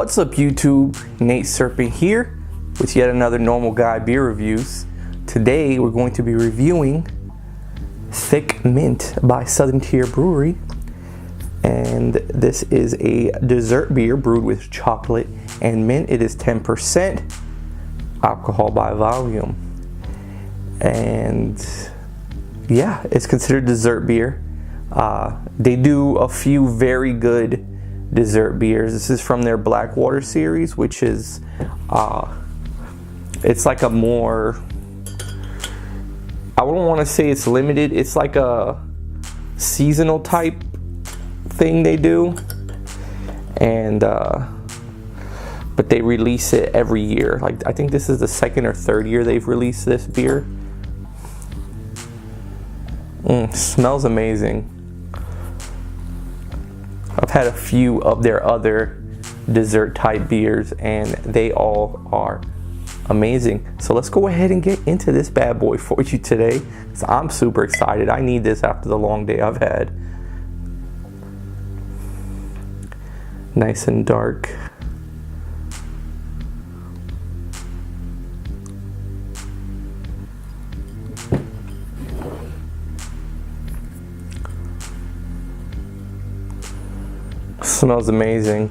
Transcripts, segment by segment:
What's up YouTube, Nate Serpent here with yet another normal guy beer reviews. Today we're going to be reviewing Thick Mint by Southern Tier Brewery. And this is a dessert beer brewed with chocolate and mint. It is 10% alcohol by volume. And yeah, it's considered dessert beer. They do a few very good dessert beers. This is from their Blackwater series, which is it's like a more, I wouldn't want to say it's limited, it's like a seasonal type thing they do, and but they release it every year. Like I think this is the second or third year they've released this beer. Smells amazing. I've had a few of their other dessert type beers and they all are amazing. So let's go ahead and get into this bad boy for you today. So I'm super excited. I need this after the long day I've had. Nice and dark. Smells amazing.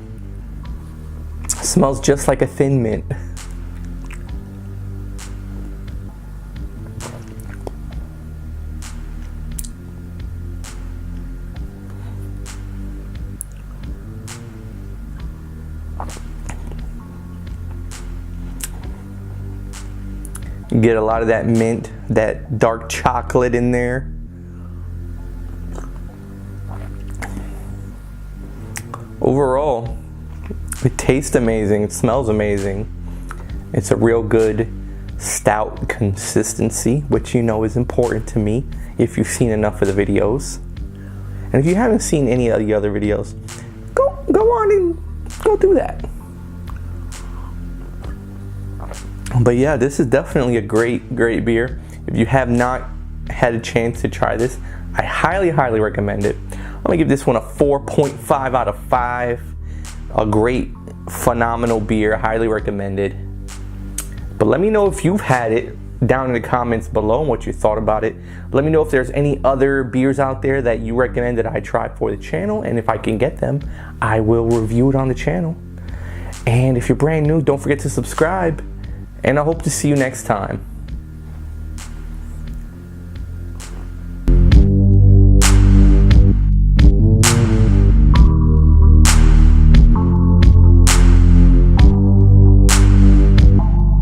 Smells just like a thin mint. You get a lot of that mint, that dark chocolate in there. Overall, it tastes amazing, it smells amazing. It's a real good stout consistency, which you know is important to me if you've seen enough of the videos. And if you haven't seen any of the other videos, go on and go do that. But yeah, this is definitely a great beer. If you have not had a chance to try this, I highly recommend it. I'm gonna give this one a 4.5 out of 5. A great, phenomenal beer, highly recommended. But let me know if you've had it down in the comments below and what you thought about it. Let me know if there's any other beers out there that you recommend that I try for the channel, and if I can get them, I will review it on the channel. And if you're brand new, don't forget to subscribe, and I hope to see you next time.